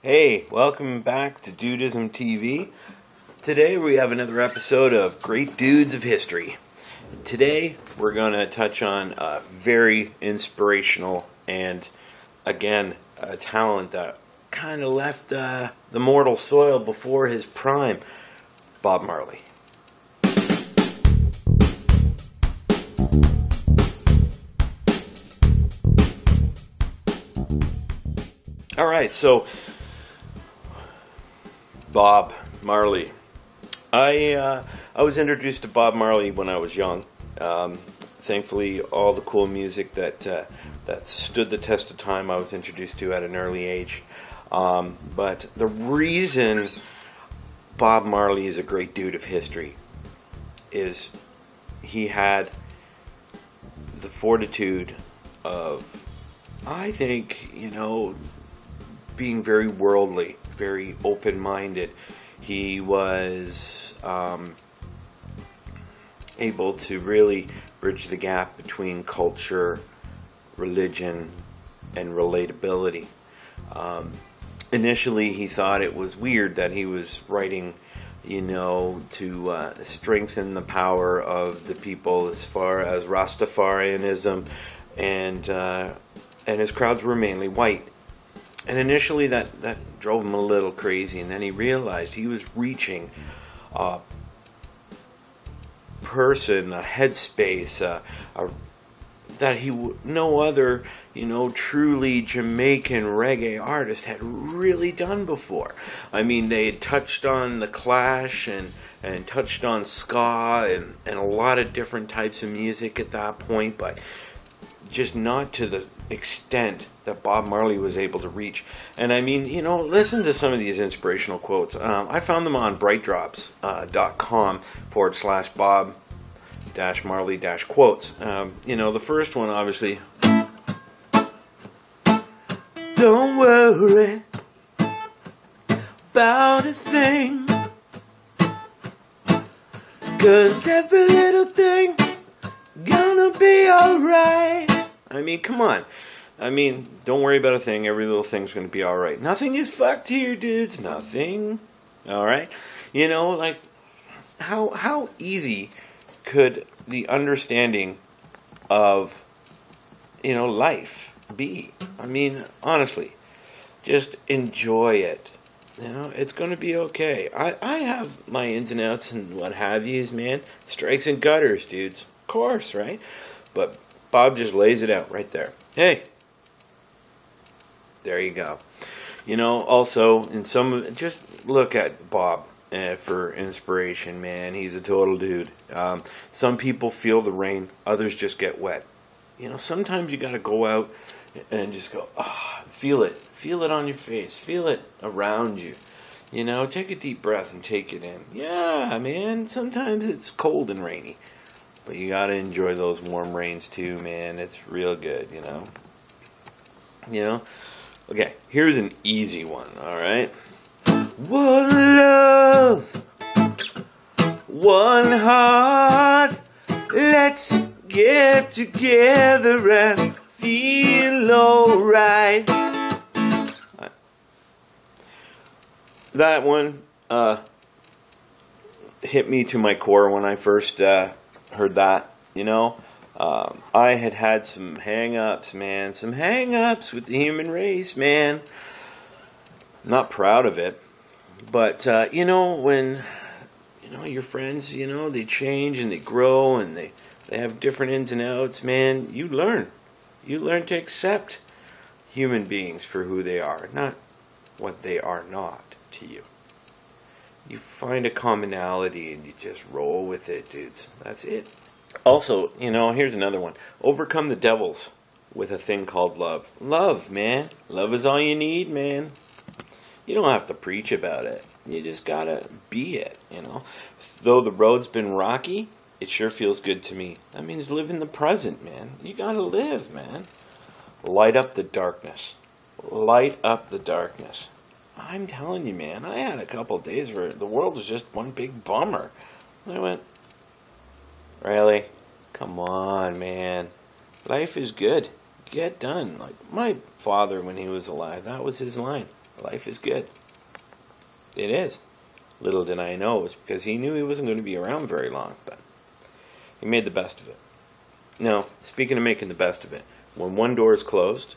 Hey, welcome back to Dudism TV. Today we have another episode of Great Dudes of History. Today we're going to touch on a very inspirational and, again, a talent that kind of left the mortal soil before his prime, Bob Marley. All right, so Bob Marley. I was introduced to Bob Marley when I was young. Thankfully, all the cool music that stood the test of time I was introduced to at an early age. But the reason Bob Marley is a great dude of history is he had the fortitude of, I think, being very worldly, very open-minded. He was able to really bridge the gap between culture, religion, and relatability. Initially, he thought it was weird that he was writing, to strengthen the power of the people as far as Rastafarianism, and his crowds were mainly white. And initially that drove him a little crazy, and then he realized he was reaching a person, a headspace, that no other, truly Jamaican reggae artist had really done before. I mean, they had touched on the Clash and touched on ska and a lot of different types of music at that point, but just not to the extent that Bob Marley was able to reach. And I mean, listen to some of these inspirational quotes. I found them on brightdrops.com/Bob-Marley-quotes. The first one, obviously. Don't worry about a thing, 'cause every little thing gonna be alright. I mean, come on. I mean, don't worry about a thing. Every little thing's going to be all right. Nothing is fucked here, dudes. Nothing. All right? Like, how easy could the understanding of, life be? I mean, honestly, just enjoy it. It's going to be okay. I have my ins and outs and what have yous, man. Strikes and gutters, dudes. Of course, right? But Bob just lays it out right there. Hey, there you go. Also, just look at Bob for inspiration, man. He's a total dude. Some people feel the rain, others just get wet. Sometimes you got to go out and just go, feel it. Feel it on your face. Feel it around you. Take a deep breath and take it in. Yeah, man, sometimes it's cold and rainy. But you gotta enjoy those warm rains too, man. It's real good, Okay, here's an easy one, alright? One love, one heart, let's get together and feel alright. That one hit me to my core when I first heard that. I had some hang-ups, man. Some hang-ups with the human race, man. Not proud of it. But, when, your friends, they change and they grow and they have different ins and outs, man, you learn. You learn to accept human beings for who they are, not what they are not to you. You find a commonality and you just roll with it, dudes. That's it. Also, here's another one. Overcome the devils with a thing called love. Love, man. Love is all you need, man. You don't have to preach about it. You just gotta be it, Though the road's been rocky, it sure feels good to me. That means live in the present, man. You gotta live, man. Light up the darkness. Light up the darkness. I'm telling you, man, I had a couple of days where the world was just one big bummer. I went, really? Come on, man. Life is good. Get done. Like my father, when he was alive, that was his line. Life is good. It is. Little did I know it was because he knew he wasn't going to be around very long, but he made the best of it. Now, speaking of making the best of it, when one door is closed,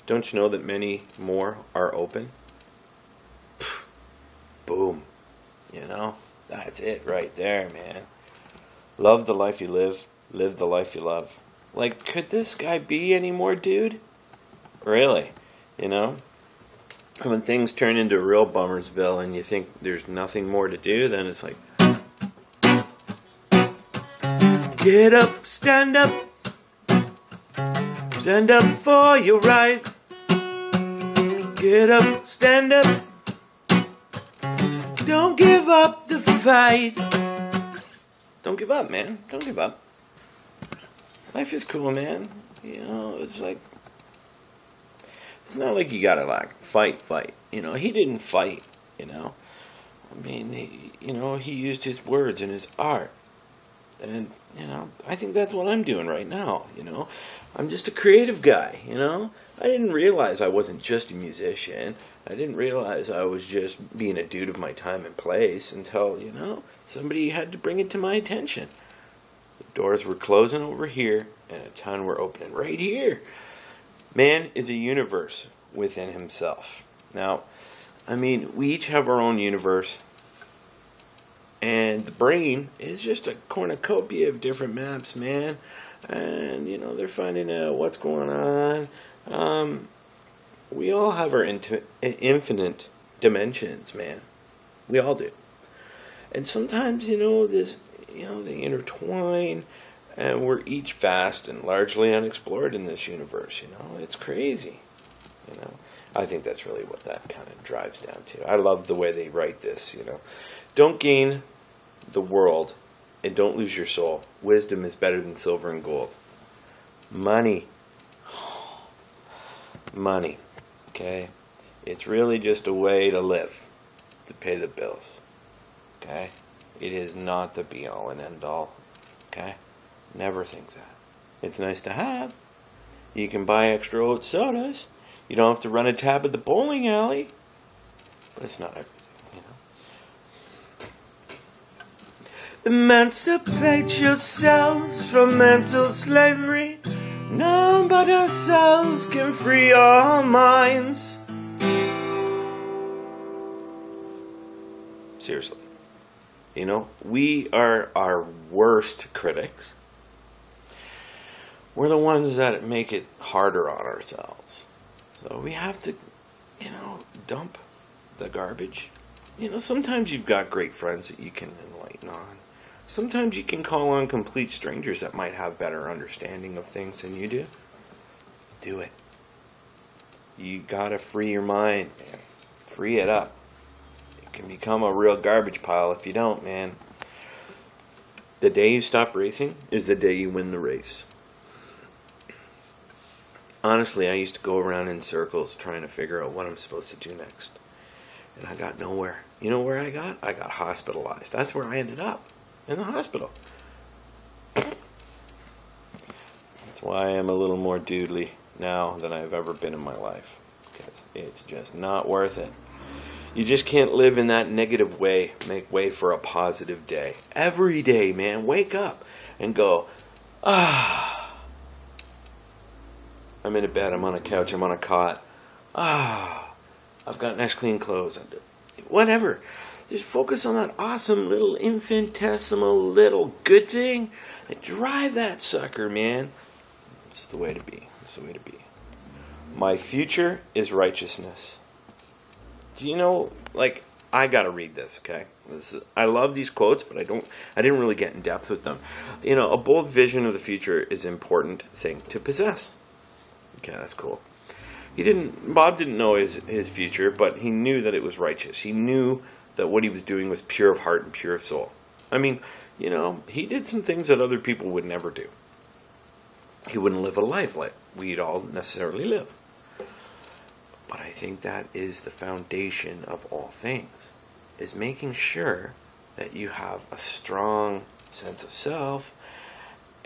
don't you know that many more are open? Boom. You know, that's it right there, man. Love the life you live the life you love. Like, could this guy be any more dude? Really? You know? When things turn into real Bummersville and you think there's nothing more to do, then it's like, get up, stand up for your right. Get up, stand up, don't give up the fight. Don't give up, man. Don't give up. Life is cool, man. You know, it's like, it's not like you gotta like fight. You know, he didn't fight, you know. I mean, he used his words and his art. And, you know, I think that's what I'm doing right now, you know. I'm just a creative guy, you know. I didn't realize I wasn't just a musician. I didn't realize I was just being a dude of my time and place until, you know, somebody had to bring it to my attention. The doors were closing over here and a ton were opening right here. Man is a universe within himself. Now, I mean, we each have our own universe. And the brain is just a cornucopia of different maps, man. And, you know, they're finding out what's going on. We all have our infinite dimensions, man. We all do. And sometimes, you know, they intertwine. And we're each vast and largely unexplored in this universe, you know. It's crazy, you know. I think that's really what that kind of drives down to. I love the way they write this, you know. Don't gain the world and don't lose your soul. Wisdom is better than silver and gold. Money. Money. Okay? It's really just a way to live, to pay the bills. Okay? It is not the be-all and end-all. Okay? Never think that. It's nice to have. You can buy extra oat sodas. You don't have to run a tab at the bowling alley. But it's not everything, you know. Emancipate yourselves from mental slavery. None but ourselves can free our minds. Seriously. You know, we are our worst critics. We're the ones that make it harder on ourselves. So we have to, you know, dump the garbage. You know, sometimes you've got great friends that you can enlighten on. Sometimes you can call on complete strangers that might have better understanding of things than you do. Do it. You gotta free your mind, man. Free it up. It can become a real garbage pile if you don't, man. The day you stop racing is the day you win the race. Honestly, I used to go around in circles trying to figure out what I'm supposed to do next. And I got nowhere. You know where I got? I got hospitalized. That's where I ended up. In the hospital. That's why I'm a little more doodly now than I've ever been in my life. Because it's just not worth it. You just can't live in that negative way. Make way for a positive day. Every day, man. Wake up and go, ah. I'm in a bed, I'm on a couch, I'm on a cot. Ah, I've got nice clean clothes. Whatever. Just focus on that awesome little infinitesimal little good thing and drive that sucker, man. It's the way to be. It's the way to be. My future is righteousness. Do you know, like, I gotta read this, okay? I love these quotes, but I didn't really get in depth with them. You know, a bold vision of the future is an important thing to possess. Okay, that's cool. Bob didn't know his future, but he knew that it was righteous. He knew that what he was doing was pure of heart and pure of soul. I mean, you know, he did some things that other people would never do. He wouldn't live a life like we'd all necessarily live. But I think that is the foundation of all things, is making sure that you have a strong sense of self,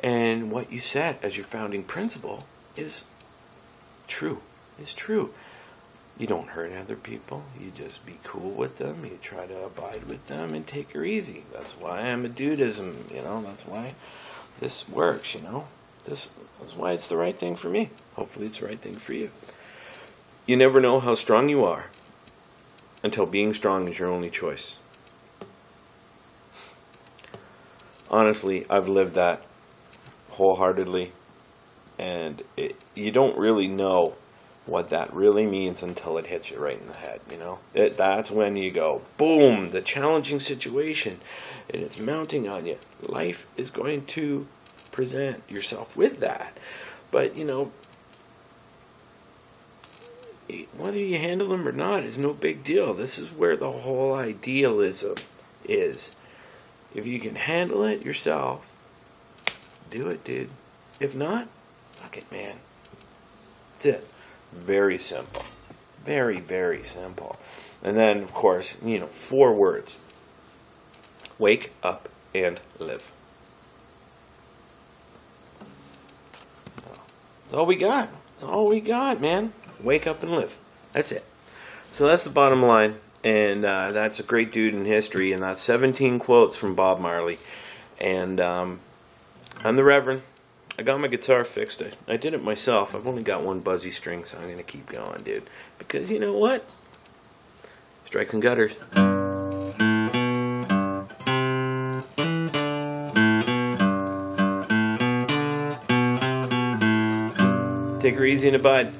and what you set as your founding principle is true. It's true. You don't hurt other people. You just be cool with them. You try to abide with them and take her easy. That's why I'm a dudism, That's why this works, That's why it's the right thing for me. Hopefully it's the right thing for you. You never know how strong you are until being strong is your only choice. Honestly, I've lived that wholeheartedly, and you don't really know what that really means until it hits you right in the head, That's when you go, boom, the challenging situation, and it's mounting on you. Life is going to present yourself with that. But, whether you handle them or not is no big deal. This is where the whole idealism is. If you can handle it yourself, do it, dude. If not, fuck it, man. That's it. Very simple. Very, very simple. And then, of course, 4 words. Wake up and live. That's all we got. That's all we got, man. Wake up and live. That's it. So that's the bottom line. And that's a great dude in history. And that's 17 quotes from Bob Marley. And I'm the Reverend. I got my guitar fixed. I did it myself. I've only got one buzzy string, so I'm going to keep going, dude. Because you know what? Strikes and gutters. Take her easy and abide.